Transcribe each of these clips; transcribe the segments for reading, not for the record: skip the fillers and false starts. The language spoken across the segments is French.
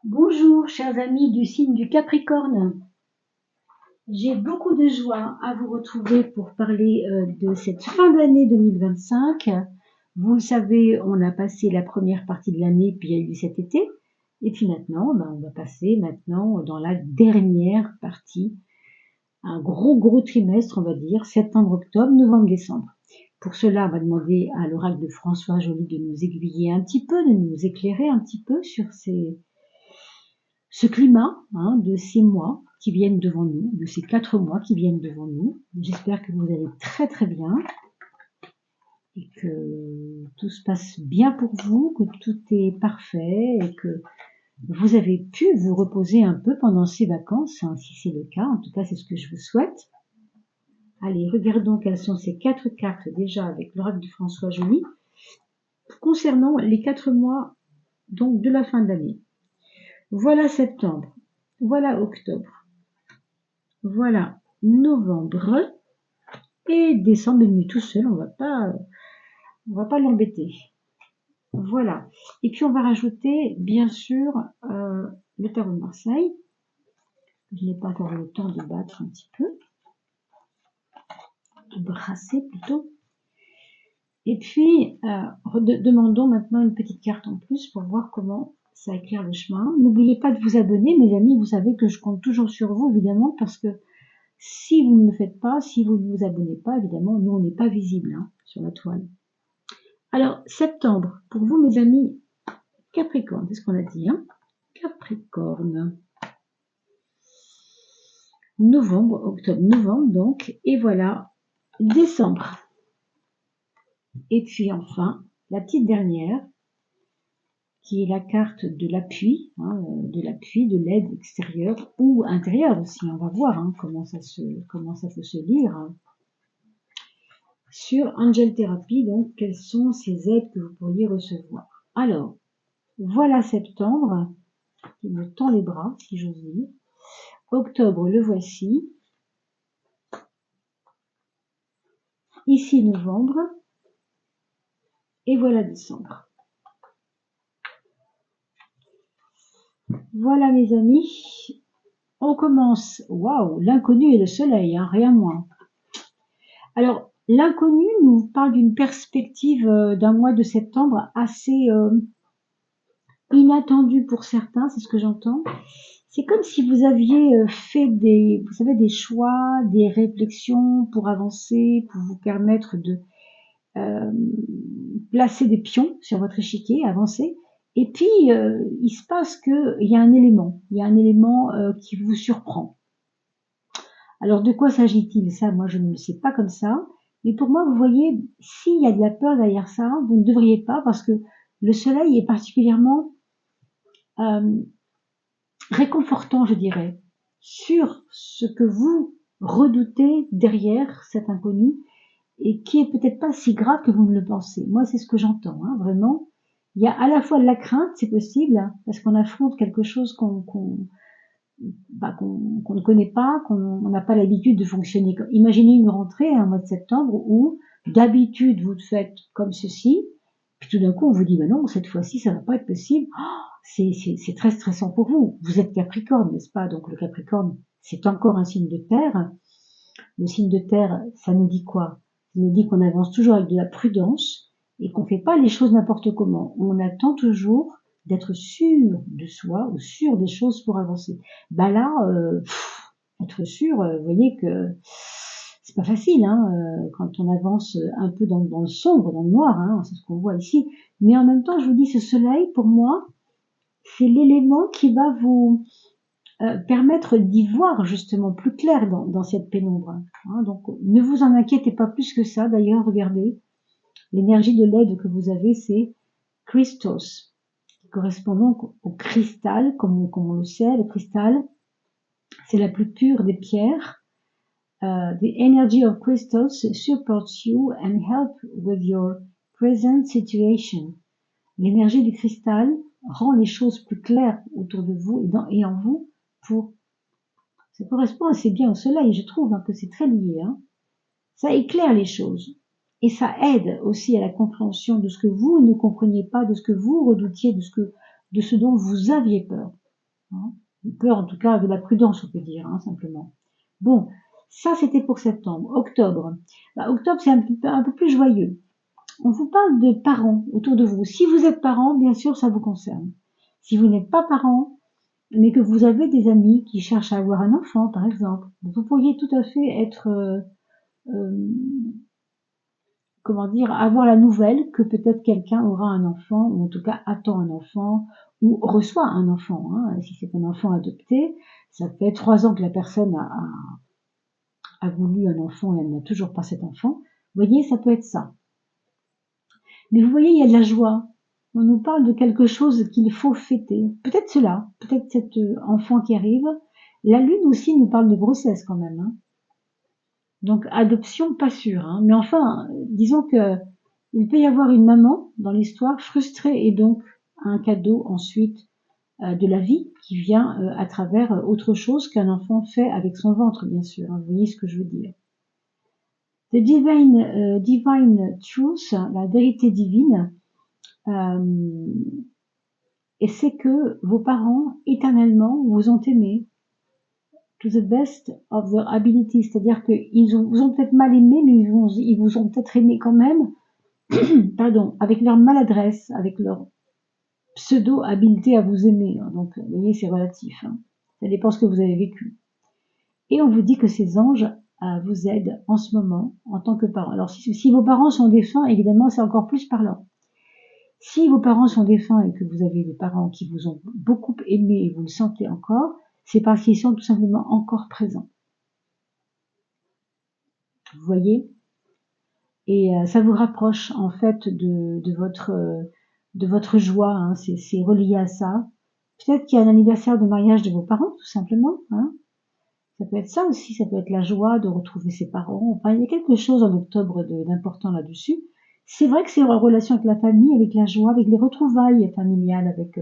Bonjour, chers amis du signe du Capricorne. J'ai beaucoup de joie à vous retrouver pour parler de cette fin d'année 2025. Vous le savez, on a passé la première partie de l'année, puis il y a eu cet été. Et puis maintenant, on va passer maintenant dans la dernière partie, un gros trimestre, on va dire, septembre, octobre, novembre, décembre. Pour cela, on va demander à l'oracle de François Joly de nous aiguiller un petit peu, de nous éclairer un petit peu sur ce climat de ces mois qui viennent devant nous, de ces 4 mois qui viennent devant nous. J'espère que vous allez très bien et que tout se passe bien pour vous, que tout est parfait et que vous avez pu vous reposer un peu pendant ces vacances, si c'est le cas. En tout cas, c'est ce que je vous souhaite. Allez, regardons quelles sont ces 4 cartes déjà avec l'oracle de François Joly concernant les 4 mois donc de la fin de l'année. Voilà septembre, voilà octobre, voilà novembre et décembre est venu tout seul, on va pas l'embêter. Voilà. Et puis on va rajouter bien sûr le tarot de Marseille. Je n'ai pas encore eu le temps de battre un petit peu, de brasser plutôt. Et puis demandons maintenant une petite carte en plus pour voir comment ça éclaire le chemin. N'oubliez pas de vous abonner, mes amis. Vous savez que je compte toujours sur vous, évidemment, parce que si vous ne le faites pas, si vous ne vous abonnez pas, évidemment, nous, on n'est pas visible sur la toile. Alors, septembre, pour vous, mes amis, Capricorne, c'est ce qu'on a dit, Capricorne. Novembre, octobre, novembre, donc, et voilà, décembre. Et puis enfin, la petite dernière, qui est la carte de l'appui, de l'aide extérieure ou intérieure aussi. On va voir comment ça peut se lire. Sur Angel Therapy, donc, quelles sont ces aides que vous pourriez recevoir. Alors, voilà septembre, qui me tend les bras, si j'ose dire. Octobre, le voici. Ici, novembre. Et voilà décembre. Voilà, mes amis. On commence. Waouh, l'inconnu et le soleil, rien moins. Alors, l'inconnu nous parle d'une perspective d'un mois de septembre assez inattendue pour certains, c'est ce que j'entends. C'est comme si vous aviez fait des choix, des réflexions pour avancer, pour vous permettre de placer des pions sur votre échiquier, avancer. Et puis, il se passe qu'il y a un élément, qui vous surprend. Alors, de quoi s'agit-il? Ça, moi, je ne le sais pas comme ça. Mais pour moi, vous voyez, s'il y a de la peur derrière ça, vous ne devriez pas, parce que le soleil est particulièrement réconfortant, je dirais, sur ce que vous redoutez derrière cet inconnu et qui est peut-être pas si grave que vous ne le pensez. Moi, c'est ce que j'entends, vraiment. Il y a à la fois de la crainte, c'est possible, parce qu'on affronte quelque chose qu'on ne connaît pas, qu'on n'a pas l'habitude de fonctionner. Imaginez une rentrée, un mois de septembre, où d'habitude vous faites comme ceci, puis tout d'un coup on vous dit, non, cette fois-ci ça va pas être possible. C'est très stressant pour vous. Vous êtes Capricorne, n'est-ce pas? Donc le Capricorne, c'est encore un signe de terre. Le signe de terre, ça nous dit quoi? Ça nous dit qu'on avance toujours avec de la prudence et qu'on fait pas les choses n'importe comment. On attend toujours d'être sûr de soi ou sûr des choses pour avancer. Là, être sûr, vous voyez que c'est pas facile, quand on avance un peu dans le sombre, dans le noir, c'est ce qu'on voit ici. Mais en même temps, je vous dis, ce soleil, pour moi, c'est l'élément qui va vous permettre d'y voir justement plus clair dans cette pénombre. Donc, ne vous en inquiétez pas plus que ça. D'ailleurs, regardez, l'énergie de l'aide que vous avez, c'est Christos, qui correspond donc au cristal, comme on le sait. Le cristal, c'est la plus pure des pierres. The energy of crystals supports you and help with your present situation. L'énergie du cristal rend les choses plus claires autour de vous et en vous. Ça correspond assez bien au soleil, je trouve que c'est très lié. Ça éclaire les choses et ça aide aussi à la compréhension de ce que vous ne compreniez pas, de ce que vous redoutiez, de ce dont vous aviez peur. Hein. Une peur, en tout cas, de la prudence, on peut dire, hein, simplement. Bon, ça, c'était pour septembre. Octobre. Bah, octobre, c'est un peu plus joyeux. On vous parle de parents autour de vous. Si vous êtes parent, bien sûr, ça vous concerne. Si vous n'êtes pas parent, mais que vous avez des amis qui cherchent à avoir un enfant, par exemple, vous pourriez tout à fait être, euh, comment dire, avoir la nouvelle que peut-être quelqu'un aura un enfant, ou en tout cas attend un enfant, ou reçoit un enfant. Hein. Si c'est un enfant adopté, ça fait 3 ans que la personne a voulu un enfant et elle n'a toujours pas cet enfant. Vous voyez, ça peut être ça. Mais vous voyez, il y a de la joie. On nous parle de quelque chose qu'il faut fêter. Peut-être cela, peut-être cet enfant qui arrive. La lune aussi nous parle de grossesse quand même. Hein. Donc adoption, pas sûr. Hein. Mais enfin, disons que il peut y avoir une maman dans l'histoire frustrée et donc un cadeau ensuite de la vie qui vient à travers autre chose qu'un enfant fait avec son ventre, bien sûr. Hein. Vous voyez ce que je veux dire. The divine truth, la vérité divine, et c'est que vos parents éternellement vous ont aimé to the best of their ability, c'est-à-dire qu'ils vous ont peut-être mal aimé, mais ils vous ont peut-être aimé quand même, pardon, avec leur maladresse, avec leur pseudo-habileté à vous aimer. Donc, vous voyez, c'est relatif. Hein. Ça dépend ce que vous avez vécu. Et on vous dit que ces anges vous aident en ce moment en tant que parents. Alors, si vos parents sont défunts, évidemment, c'est encore plus parlant. Si vos parents sont défunts et que vous avez des parents qui vous ont beaucoup aimé et vous le sentez encore, c'est parce qu'ils sont tout simplement encore présents. Vous voyez? Et ça vous rapproche en fait de votre joie. Hein. C'est relié à ça. Peut-être qu'il y a un anniversaire de mariage de vos parents, tout simplement. Hein. Ça peut être ça aussi. Ça peut être la joie de retrouver ses parents. Enfin, il y a quelque chose en octobre d'important là-dessus. C'est vrai que c'est en relation avec la famille, avec la joie, avec les retrouvailles familiales, avec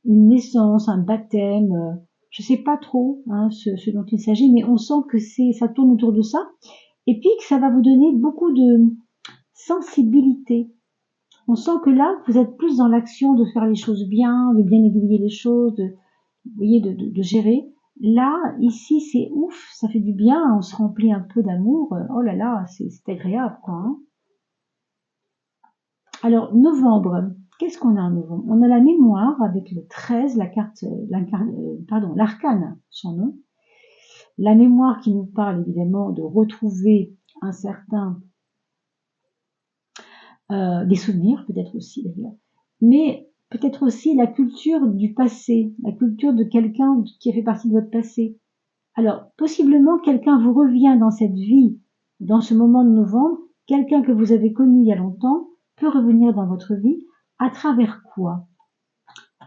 une naissance, un baptême, je sais pas trop hein, ce dont il s'agit, mais on sent que ça tourne autour de ça, et puis que ça va vous donner beaucoup de sensibilité. On sent que là, vous êtes plus dans l'action de faire les choses bien, de bien aiguiller les choses, vous voyez, de gérer. Là, ici, c'est ouf, ça fait du bien, on se remplit un peu d'amour. Oh là là, c'est agréable, quoi. Hein. Alors, novembre, qu'est-ce qu'on a en novembre? On a la mémoire avec le 13, l'arcane, son nom. La mémoire qui nous parle évidemment de retrouver un certain, des souvenirs peut-être aussi d'ailleurs, mais peut-être aussi la culture du passé, la culture de quelqu'un qui a fait partie de votre passé. Alors, possiblement, quelqu'un vous revient dans cette vie, dans ce moment de novembre, quelqu'un que vous avez connu il y a longtemps, peut revenir dans votre vie, à travers quoi?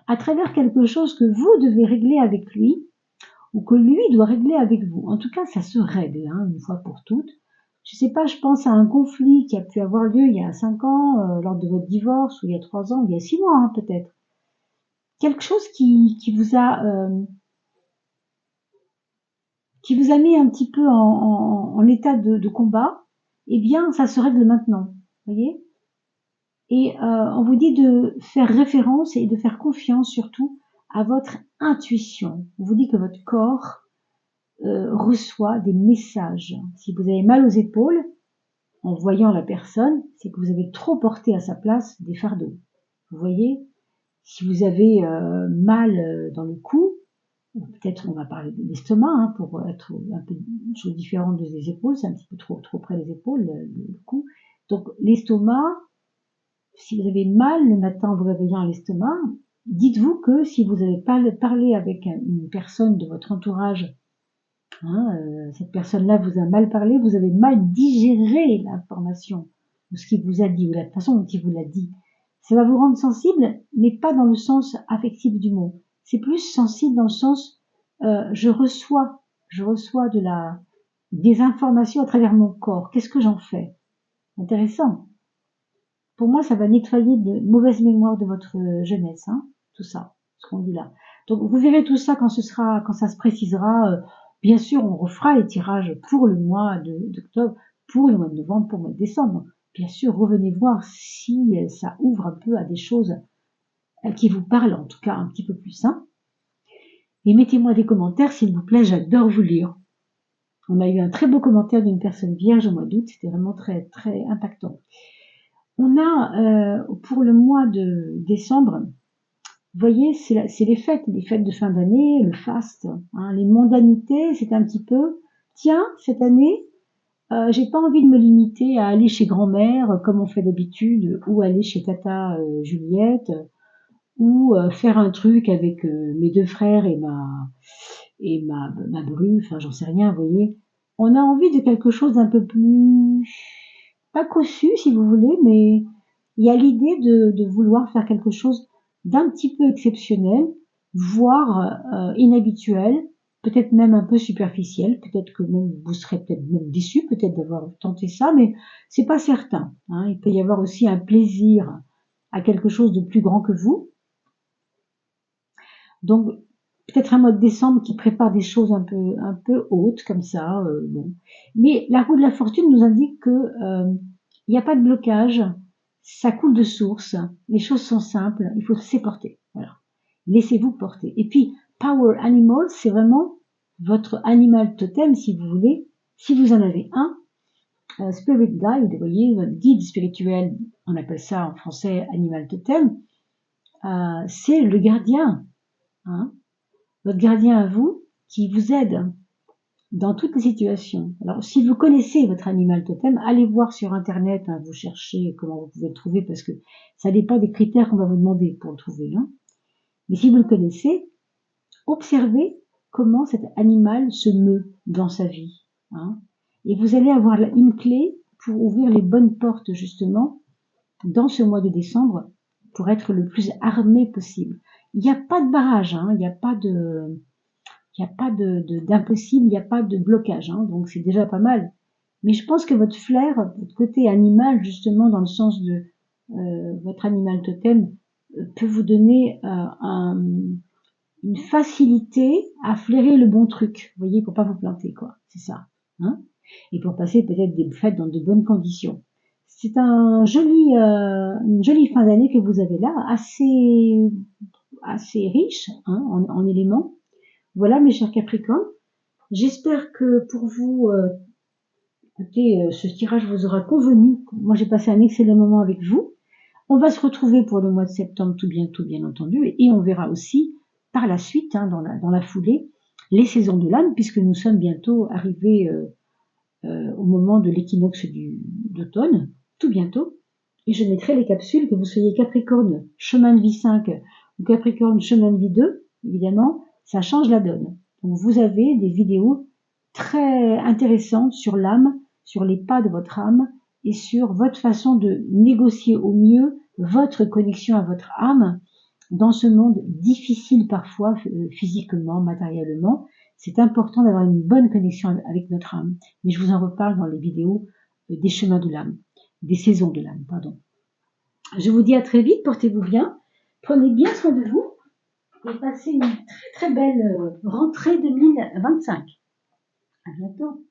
À travers quelque chose que vous devez régler avec lui, ou que lui doit régler avec vous. En tout cas, ça se règle, hein, une fois pour toutes. Je sais pas, je pense à un conflit qui a pu avoir lieu il y a 5 ans, lors de votre divorce, ou il y a 3 ans, il y a 6 mois, hein, peut-être. Quelque chose qui vous a mis un petit peu en état de combat, eh bien, ça se règle maintenant, voyez. Et on vous dit de faire référence et de faire confiance surtout à votre intuition. On vous dit que votre corps reçoit des messages. Si vous avez mal aux épaules, en voyant la personne, c'est que vous avez trop porté à sa place des fardeaux. Vous voyez, si vous avez mal dans le cou, peut-être on va parler de l'estomac, hein, pour être un peu une chose différente des épaules, c'est un petit peu trop près des épaules, le cou. Donc l'estomac, si vous avez mal le matin en vous réveillant à l'estomac, dites-vous que si vous avez parlé avec une personne de votre entourage, hein, cette personne-là vous a mal parlé, vous avez mal digéré l'information ou ce qu'il vous a dit ou la façon dont il vous l'a dit. Ça va vous rendre sensible, mais pas dans le sens affectif du mot. C'est plus sensible dans le sens je reçois des informations à travers mon corps. Qu'est-ce que j'en fais? Intéressant. Pour moi, ça va nettoyer de mauvaises mémoires de votre jeunesse, hein, tout ça, ce qu'on dit là. Donc, vous verrez tout ça quand ça se précisera. Bien sûr, on refera les tirages pour le mois d'octobre, pour le mois de novembre, pour le mois de décembre. Bien sûr, revenez voir si ça ouvre un peu à des choses qui vous parlent, en tout cas un petit peu plus. Hein. Et mettez-moi des commentaires, s'il vous plaît, j'adore vous lire. On a eu un très beau commentaire d'une personne vierge au mois d'août, c'était vraiment très, très impactant. On a, pour le mois de décembre, vous voyez, c'est les fêtes de fin d'année, le faste, hein, les mondanités, c'est un petit peu, tiens, cette année, j'ai pas envie de me limiter à aller chez grand-mère, comme on fait d'habitude, ou aller chez tata Juliette, ou faire un truc avec mes deux frères et ma bru, enfin j'en sais rien, vous voyez. On a envie de quelque chose d'un peu plus, pas cossu si vous voulez, mais il y a l'idée de vouloir faire quelque chose d'un petit peu exceptionnel, voire inhabituel, peut-être même un peu superficiel, peut-être que même vous serez peut-être même déçu peut-être d'avoir tenté ça, mais c'est pas certain, hein. Il peut y avoir aussi un plaisir à quelque chose de plus grand que vous. Donc peut-être un mois de décembre qui prépare des choses un peu hautes comme ça, bon. Mais la roue de la fortune nous indique que il n'y a pas de blocage, ça coule de source, les choses sont simples, il faut se laisser porter. Voilà. Laissez-vous porter. Et puis Power Animal, c'est vraiment votre animal totem si vous voulez, si vous en avez un. Spirit Guide, vous voyez, votre guide spirituel, on appelle ça en français animal totem, c'est le gardien, hein, votre gardien à vous, qui vous aide dans toutes les situations. Alors, si vous connaissez votre animal totem, allez voir sur Internet, hein, vous cherchez comment vous pouvez le trouver, parce que ça dépend des critères qu'on va vous demander pour le trouver. Hein. Mais si vous le connaissez, observez comment cet animal se meut dans sa vie. Hein. Et vous allez avoir une clé pour ouvrir les bonnes portes, justement, dans ce mois de décembre, pour être le plus armé possible. Il n'y a pas de barrage, hein, il n'y a pas d'impossible, il n'y a pas de blocage, hein, donc c'est déjà pas mal. Mais je pense que votre flair, votre côté animal, justement, dans le sens de votre animal totem, peut vous donner une facilité à flairer le bon truc, vous voyez, pour pas vous planter, quoi. C'est ça. Hein, et pour passer peut-être des fêtes dans de bonnes conditions. C'est une jolie fin d'année que vous avez là, assez riche hein, en éléments. Voilà mes chers Capricornes, j'espère que pour vous, écoutez, ce tirage vous aura convenu. Moi j'ai passé un excellent moment avec vous. On va se retrouver pour le mois de septembre tout bientôt bien entendu et on verra aussi par la suite, hein, dans la foulée, les saisons de l'âme puisque nous sommes bientôt arrivés au moment de l'équinoxe d'automne, tout bientôt. Et je mettrai les capsules, que vous soyez Capricorne chemin de vie 5 ou Capricorne chemin de vie 2, évidemment, ça change la donne. Donc vous avez des vidéos très intéressantes sur l'âme, sur les pas de votre âme et sur votre façon de négocier au mieux votre connexion à votre âme dans ce monde difficile parfois physiquement, matériellement. C'est important d'avoir une bonne connexion avec notre âme. Mais je vous en reparle dans les vidéos des chemins de l'âme, des saisons de l'âme, pardon. Je vous dis à très vite, portez-vous bien, prenez bien soin de vous et passez une très très belle rentrée 2025. À bientôt.